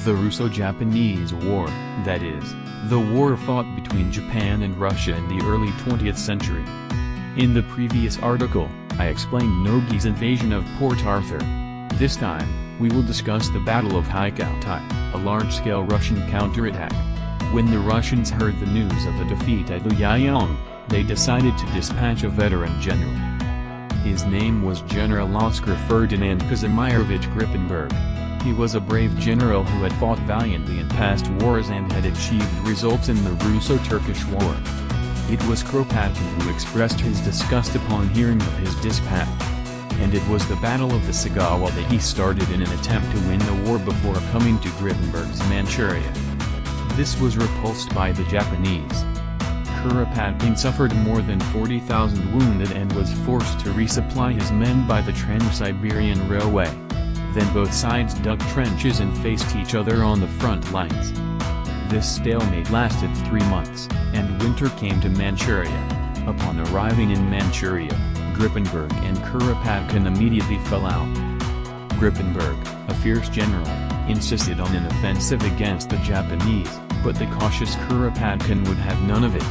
The Russo-Japanese War, that is, the war fought between Japan and Russia in the early 20th century. In the previous article, I explained Nogi's invasion of Port Arthur. This time, we will discuss the Battle of Heikoutai, a large-scale Russian counterattack. When the Russians heard the news of the defeat at Luoyang, they decided to dispatch a veteran general. His name was General Oscar Ferdinand Kazimierovich Grippenberg. He was a brave general who had fought valiantly in past wars and had achieved results in the Russo-Turkish War. It was Kropotkin who expressed his disgust upon hearing of his dispatch. And it was the Battle of the Sagawa that he started in an attempt to win the war before coming to Grippenberg's Manchuria. This was repulsed by the Japanese. Kropotkin suffered more than 40,000 wounded and was forced to resupply his men by the Trans-Siberian Railway. Then both sides dug trenches and faced each other on the front lines. This stalemate lasted 3 months, and winter came to Manchuria. Upon arriving in Manchuria, Grippenberg and Kropotkin immediately fell out. Grippenberg, a fierce general, insisted on an offensive against the Japanese, but the cautious Kropotkin would have none of it.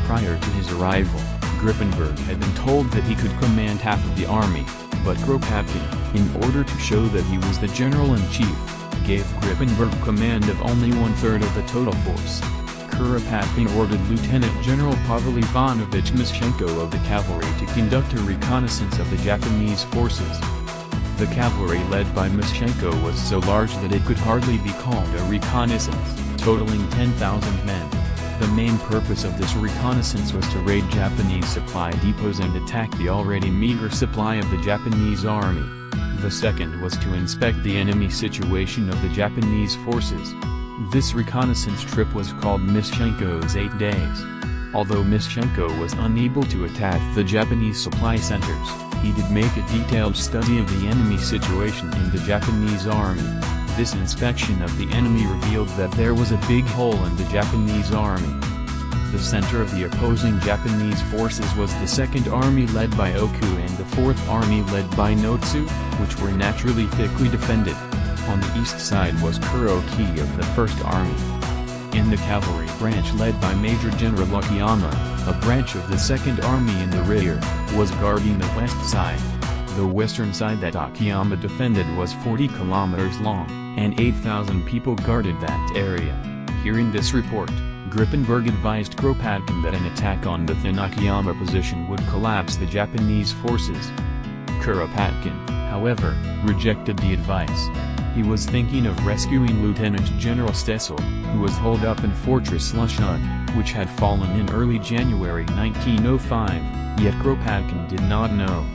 Prior to his arrival, Grippenberg had been told that he could command half of the army, but Kropotkin, in order to show that he was the general-in-chief, gave Grippenberg command of only 1/3 of the total force. Kropotkin ordered Lieutenant General Pavel Ivanovich Mischenko of the cavalry to conduct a reconnaissance of the Japanese forces. The cavalry led by Mischenko was so large that it could hardly be called a reconnaissance, totaling 10,000 men. The main purpose of this reconnaissance was to raid Japanese supply depots and attack the already meager supply of the Japanese army. The second was to inspect the enemy situation of the Japanese forces. This reconnaissance trip was called Mischenko's 8 days. Although Mischenko was unable to attack the Japanese supply centers, he did make a detailed study of the enemy situation in the Japanese army. This inspection of the enemy revealed that there was a big hole in the Japanese army. The center of the opposing Japanese forces was the 2nd Army led by Oku and the 4th Army led by Notsu, which were naturally thickly defended. On the east side was Kuroki of the 1st Army. In the cavalry branch led by Major General Akiyama, a branch of the 2nd Army in the rear, was guarding the west side. The western side that Akiyama defended was 40 kilometers long, and 8,000 people guarded that area. Hearing this report, Grippenberg advised Kropotkin that an attack on the thin Akiyama position would collapse the Japanese forces. Kropotkin, however, rejected the advice. He was thinking of rescuing Lieutenant General Stessel, who was holed up in Fortress Lushun, which had fallen in early January 1905, yet Kropotkin did not know.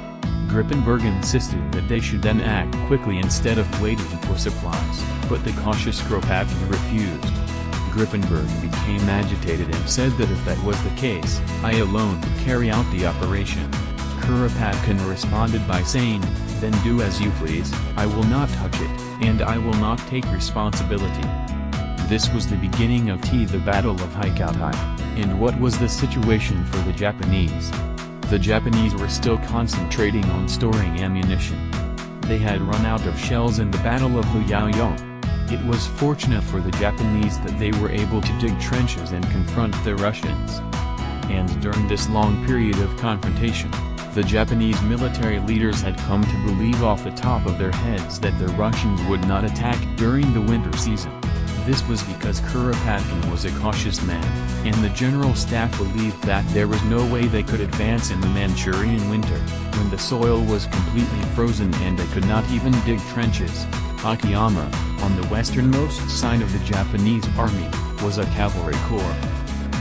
Grippenberg insisted that they should then act quickly instead of waiting for supplies, but the cautious Kropotkin refused. Grippenberg became agitated and said that if that was the case, I alone would carry out the operation. Kropotkin responded by saying, "Then do as you please, I will not touch it, and I will not take responsibility." This was the beginning of the Battle of Heikoutai. And what was the situation for the Japanese? The Japanese were still concentrating on storing ammunition. They had run out of shells in the Battle of Luoyang. It was fortunate for the Japanese that they were able to dig trenches and confront the Russians. And during this long period of confrontation, the Japanese military leaders had come to believe off the top of their heads that the Russians would not attack during the winter season. This was because Kropotkin was a cautious man, and the general staff believed that there was no way they could advance in the Manchurian winter, when the soil was completely frozen and they could not even dig trenches. Akiyama, on the westernmost side of the Japanese army, was a cavalry corps.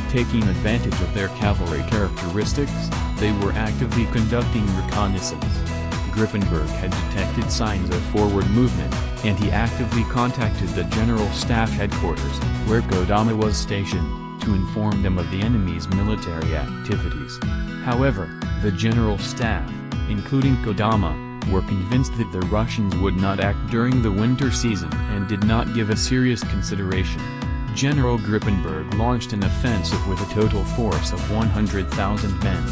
Taking advantage of their cavalry characteristics, they were actively conducting reconnaissance. Grippenberg had detected signs of forward movement, and he actively contacted the General Staff Headquarters, where Kodama was stationed, to inform them of the enemy's military activities. However, the General Staff, including Kodama, were convinced that the Russians would not act during the winter season and did not give a serious consideration. General Grippenberg launched an offensive with a total force of 100,000 men.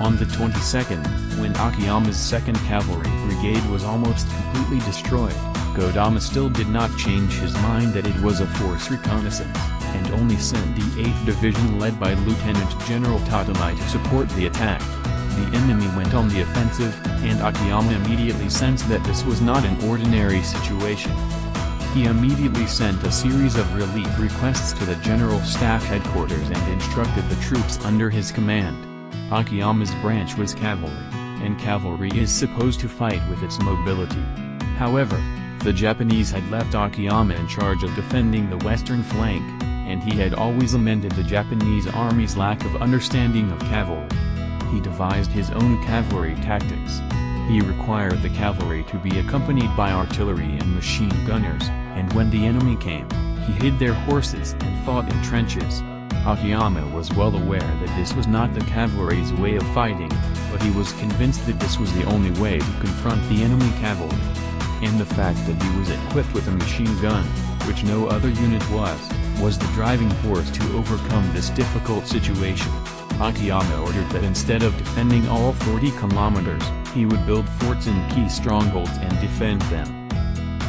On the 22nd, when Akiyama's 2nd Cavalry Brigade was almost completely destroyed, Kodama still did not change his mind that it was a forced reconnaissance, and only sent the 8th Division led by Lieutenant General Tatami to support the attack. The enemy went on the offensive, and Akiyama immediately sensed that this was not an ordinary situation. He immediately sent a series of relief requests to the General Staff Headquarters and instructed the troops under his command. Akiyama's branch was cavalry, and cavalry is supposed to fight with its mobility. However, the Japanese had left Akiyama in charge of defending the western flank, and he had always lamented the Japanese army's lack of understanding of cavalry. He devised his own cavalry tactics. He required the cavalry to be accompanied by artillery and machine gunners, and when the enemy came, he hid their horses and fought in trenches. Akiyama was well aware that this was not the cavalry's way of fighting, but he was convinced that this was the only way to confront the enemy cavalry. And the fact that he was equipped with a machine gun, which no other unit was the driving force to overcome this difficult situation. Akiyama ordered that instead of defending all 40 kilometers, he would build forts in key strongholds and defend them.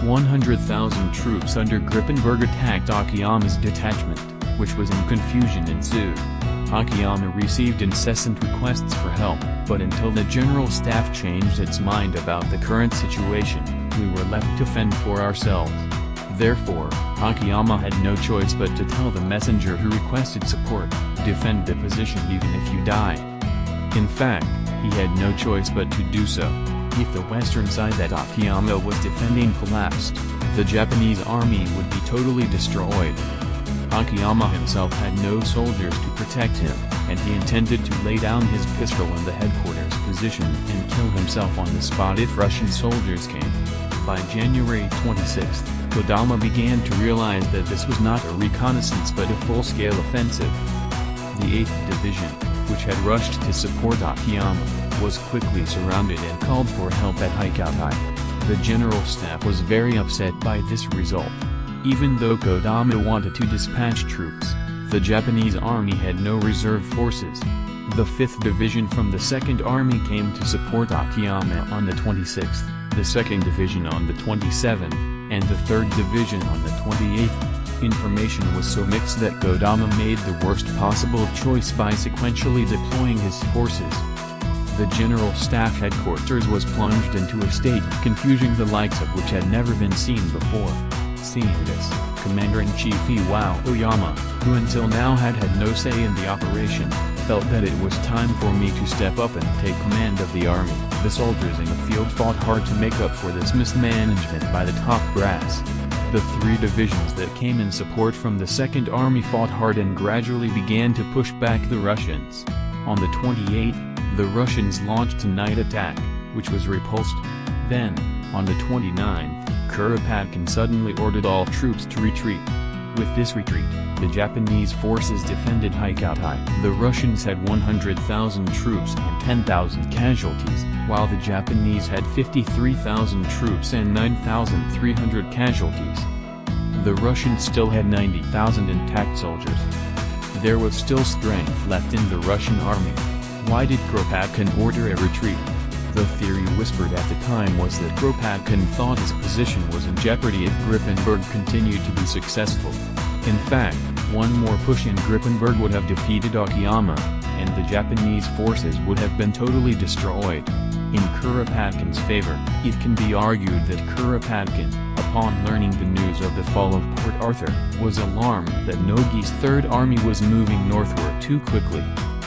100,000 troops under Grippenberg attacked Akiyama's detachment, which was in confusion ensued. Akiyama received incessant requests for help, but until the General Staff changed its mind about the current situation, we were left to fend for ourselves. Therefore, Akiyama had no choice but to tell the messenger who requested support, defend the position even if you die. In fact, he had no choice but to do so. If the western side that Akiyama was defending collapsed, the Japanese army would be totally destroyed. Akiyama himself had no soldiers to protect him, and he intended to lay down his pistol in the headquarters position and kill himself on the spot if Russian soldiers came. By January 26, Kodama began to realize that this was not a reconnaissance but a full-scale offensive. The 8th Division, which had rushed to support Akiyama, was quickly surrounded and called for help at Heikoutai. The General Staff was very upset by this result. Even though Kodama wanted to dispatch troops, the Japanese army had no reserve forces. The 5th Division from the 2nd Army came to support Akiyama on the 26th, the 2nd Division on the 27th, and the 3rd Division on the 28th. Information was so mixed that Kodama made the worst possible choice by sequentially deploying his forces. The General Staff Headquarters was plunged into a state of confusion the likes of which had never been seen before. Seeing this, Commander-in-Chief Iwao, who until now had no say in the operation, felt that it was time for me to step up and take command of the army. The soldiers in the field fought hard to make up for this mismanagement by the top brass. The 3 divisions that came in support from the 2nd Army fought hard and gradually began to push back the Russians. On the 28th, the Russians launched a night attack, which was repulsed. Then, on the 29th, Kuropatkin suddenly ordered all troops to retreat. With this retreat, the Japanese forces defended Heikoutai. The Russians had 100,000 troops and 10,000 casualties, while the Japanese had 53,000 troops and 9,300 casualties. The Russians still had 90,000 intact soldiers. There was still strength left in the Russian army. Why did Kuropatkin order a retreat? The theory whispered at the time was that Kuropatkin thought his position was in jeopardy if Grippenberg continued to be successful. In fact, one more push in Grippenberg would have defeated Akiyama, and the Japanese forces would have been totally destroyed. In Kuropatkin's favor, it can be argued that Kuropatkin, upon learning the news of the fall of Port Arthur, was alarmed that Nogi's Third Army was moving northward too quickly.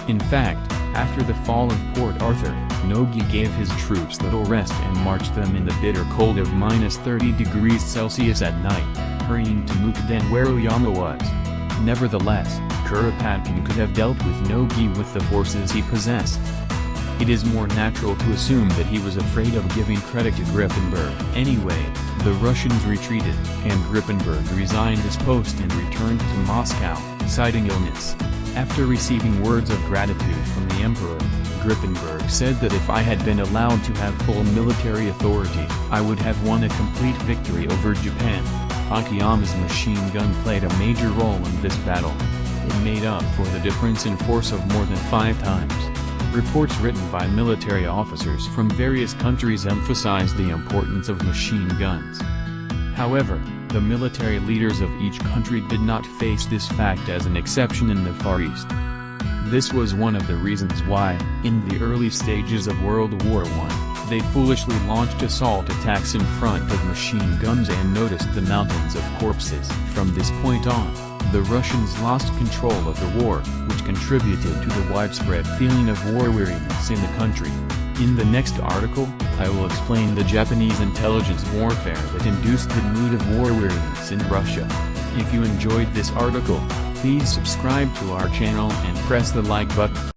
In fact, after the fall of Port Arthur, Nogi gave his troops little rest and marched them in the bitter cold of -30°C at night, hurrying to Mukden where Oyama was. Nevertheless, Kuropatkin could have dealt with Nogi with the forces he possessed. It is more natural to assume that he was afraid of giving credit to Grippenberg. Anyway, the Russians retreated, and Grippenberg resigned his post and returned to Moscow, citing illness. After receiving words of gratitude from the emperor, Grippenberg said that if I had been allowed to have full military authority, I would have won a complete victory over Japan. Akiyama's machine gun played a major role in this battle. It made up for the difference in force of more than 5 times. Reports written by military officers from various countries emphasized the importance of machine guns. However, the military leaders of each country did not face this fact as an exception in the Far East. This was one of the reasons why, in the early stages of World War I, they foolishly launched assault attacks in front of machine guns and noticed the mountains of corpses. From this point on, the Russians lost control of the war, which contributed to the widespread feeling of war weariness in the country. In the next article, I will explain the Japanese intelligence warfare that induced the mood of war weariness in Russia. If you enjoyed this article, please subscribe to our channel and press the like button.